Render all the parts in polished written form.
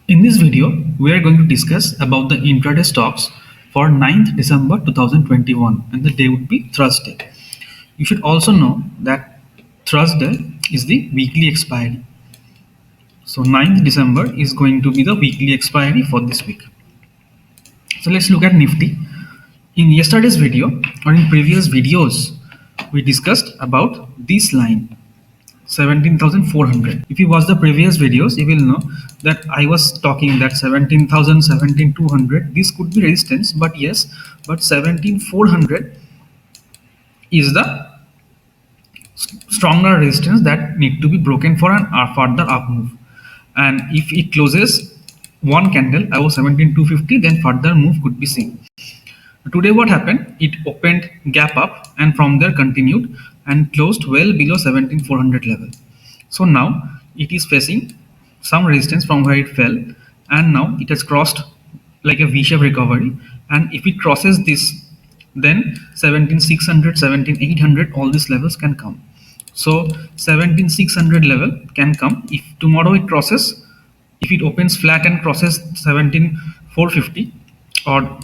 In this video, we are going to discuss about the intraday stocks for 9th December 2021 and the day would be Thursday. You should also know that Thursday is the weekly expiry. So 9th December is going to be the weekly expiry for this week. So let's look at Nifty. In yesterday's video or in previous videos, we discussed about this line 17,400. If you watch the previous videos, you will know that I was talking that 17,000, 17,200. This could be resistance, but yes, but 17,400 is the stronger resistance that need to be broken for an further up move. And if it closes one candle above 17,250, then further move could be seen. Today what happened? It opened gap up and from there continued and closed well below 17,400 level. So now it is facing some resistance from where it fell, and now it has crossed like a V-shaped recovery, and if it crosses this, then 17,600, 17,800, all these levels can come. So 17,600 level can come if tomorrow it crosses, if it opens flat and crosses 17,450 or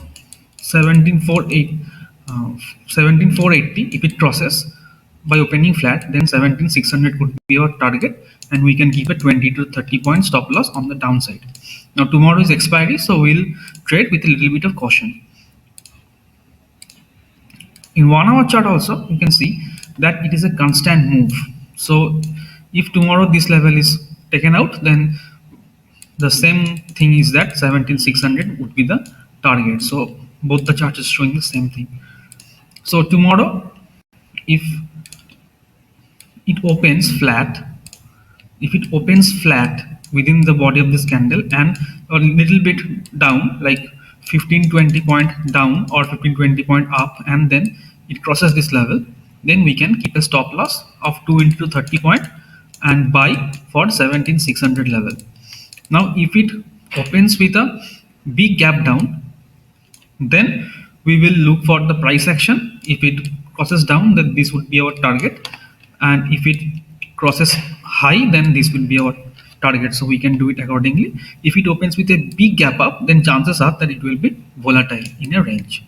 17,480. If it crosses by opening flat, then 17,600 could be our target, and we can keep a 20 to 30 point stop loss on the downside. Now tomorrow is expiry, so we'll trade with a little bit of caution. In 1 hour chart also you can see that it is a constant move. So if tomorrow this level is taken out, then the same thing is that 17,600 would be the target. So both the charts is showing the same thing. So tomorrow, if it opens flat, within the body of this candle and a little bit down, like 15-20 point down or 15-20 point up, and then it crosses this level, then we can keep a stop loss of 20 to 30 point and buy for 17,600 level. Now if it opens with a big gap down, then we will look for the price action. If it crosses down, then this would be our target, and if it crosses high, then this will be our target, so we can do it accordingly. If it opens with a big gap up, then chances are that it will be volatile in a range.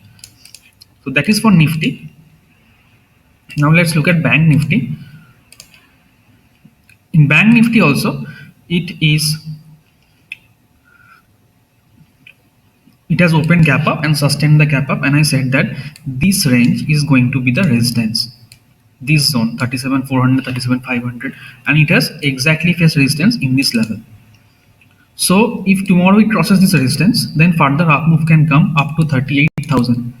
So that is for Nifty. Now let's look at Banknifty. In Banknifty also, it has opened gap up and sustained the gap up, and I said that this range is going to be the resistance, this zone 37,400, 37,500, and it has exactly faced resistance in this level. So if tomorrow it crosses this resistance, then further up move can come up to 38,000.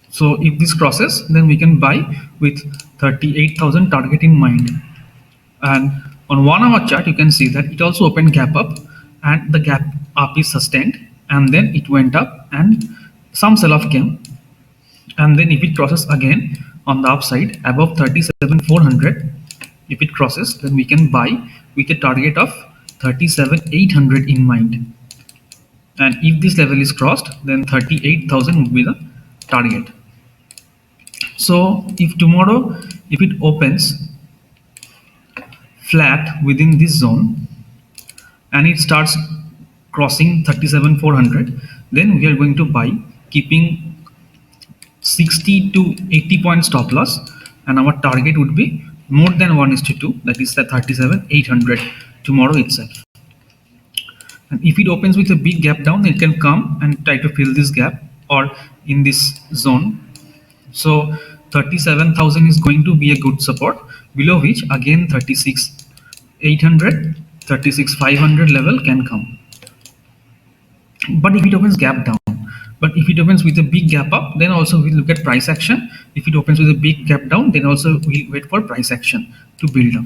So if this crosses, then we can buy with 38,000 target in mind. And on 1 hour chart you can see that it also opened gap up, and the gap up is sustained, and then it went up and some sell-off came, and then if it crosses again on the upside above 37,400, if it crosses, then we can buy with a target of 37,800 in mind, and if this level is crossed, then 38,000 would be the target. So if tomorrow, if it opens flat within this zone and it starts crossing 37,400, then we are going to buy, keeping 60 to 80 point stop loss, and our target would be more than 1:2, that is the 37,800 tomorrow itself. And if it opens with a big gap down, it can come and try to fill this gap or in this zone. So 37,000 is going to be a good support, below which again 36,800, 36,500 level can come. But if it opens gap down, but if it opens with a big gap up, then also we'll look at price action. If it opens with a big gap down, then also we'll wait for price action to build up.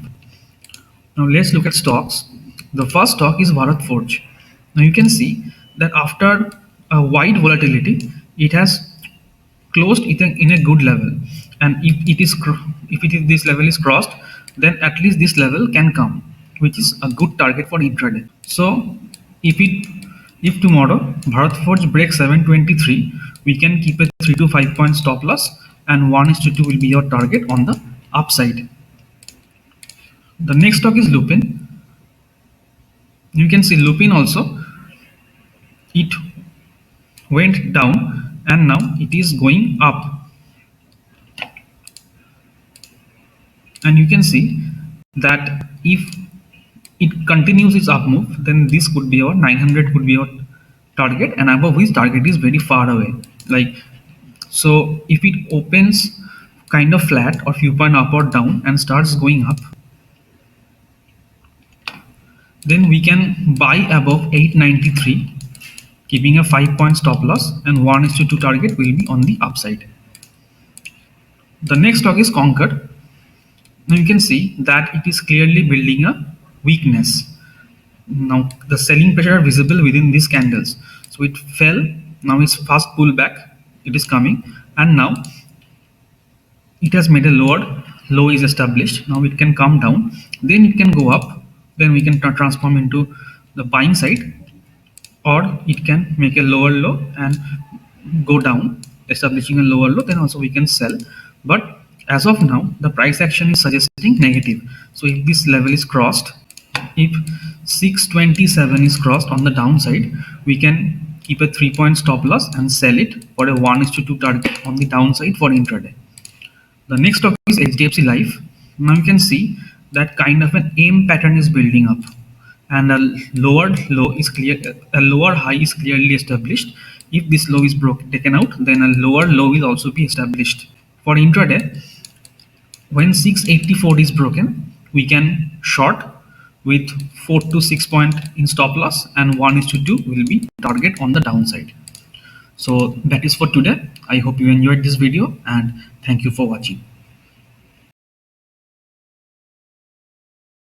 Now let's look at stocks. The first stock is Bharat Forge. Now you can see that after a wide volatility, it has closed in a good level, and if this level is crossed, then at least this level can come, which is a good target for intraday. So if tomorrow Bharat Forge breaks 723, we can keep a 3 to 5 point stop loss, and 1:2 will be your target on the upside. The next stock is Lupin. You can see Lupin also, it went down and now it is going up, and you can see that if it continues its up move, then this could be our 900 could be our target, and above which target is very far away. Like, so if it opens kind of flat or few point up or down and starts going up, then we can buy above 893, keeping a 5-point stop loss, and 1:2 target will be on the upside. The next stock is Conquer. Now you can see that it is clearly building a weakness. Now the selling pressure are visible within these candles. So it fell, now it's fast pullback, it is coming, and now it has made a low is established. Now it can come down, then it can go up, then we can transform into the buying side, or it can make a lower low and go down, establishing a lower low, then also we can sell. But as of now the price action is suggesting negative. So if this level is crossed, if 627 is crossed on the downside, we can keep a 3-point stop loss and sell it for a 1:2 target on the downside for intraday. The next topic is HDFC Life. Now you can see that kind of an M pattern is building up, and a lower low is clear, a lower high is clearly established. If this low is taken out, then a lower low will also be established. For intraday, when 684 is broken, we can short with 4 to 6 point in stop loss, and 1:2 will be target on the downside. So that is for today. I hope you enjoyed this video, and thank you for watching.